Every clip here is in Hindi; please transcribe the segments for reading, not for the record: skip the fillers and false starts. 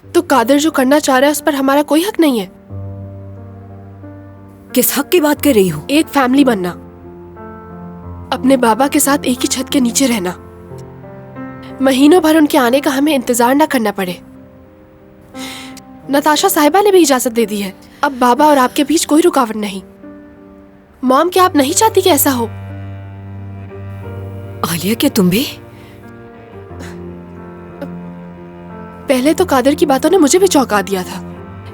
तो कादिर जो करना चाह रहा है उस पर हमारा कोई हक नहीं है। किस हक की बात कर रही हो? एक फैमिली बनना, अपने बाबा के साथ एक ही छत के नीचे रहना, महीनों भर उनके आने का हमें इंतजार न करना पड़े। नताशा साहिबा ने भी इजाजत दे दी है। अब बाबा और आपके बीच कोई रुकावट नहीं। मॉम, क्या आप नहीं चाहती कि ऐसा हो? आलिया, क्या तुम भी? पहले तो कादिर की बातों ने मुझे भी चौंका दिया था,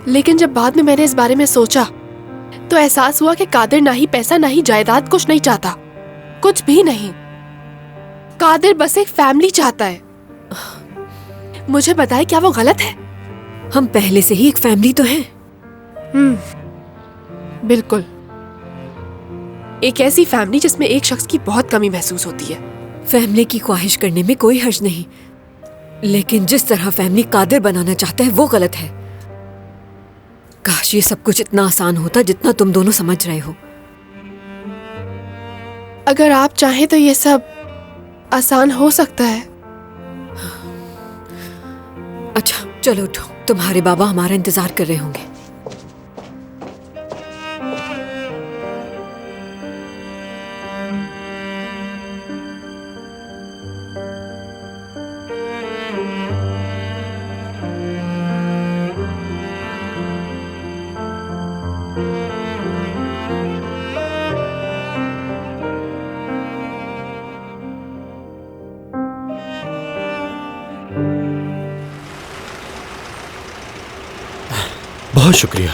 लेकिन जब बाद में मैंने इस बारे में सोचा तो एहसास हुआ कि कादिर ना ही पैसा ना ही जायदाद कुछ नहीं चाहता, कुछ भी नहीं। कादिर बस एक फैमिली चाहता है। मुझे बताए, क्या वो गलत है? हम पहले से ही एक फैमिली तो हैं। बिल्कुल, एक ऐसी फैमिली जिसमें एक शख्स की बहुत कमी महसूस होती है। फैमिली की ख्वाहिश करने में कोई हर्ज नहीं, लेकिन जिस तरह फैमिली कादिर बनाना चाहता है वो गलत है। काश ये सब कुछ इतना आसान होता जितना तुम दोनों समझ रहे हो। अगर आप चाहें तो ये सब आसान हो सकता है। अच्छा चलो उठो, तुम्हारे बाबा हमारा इंतजार कर रहे होंगे। बहुत शुक्रिया।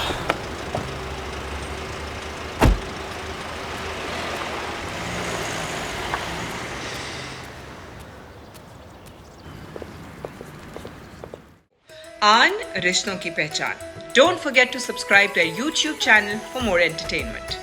आन रिश्तों की पहचान। Don't forget to subscribe to our YouTube channel for more entertainment.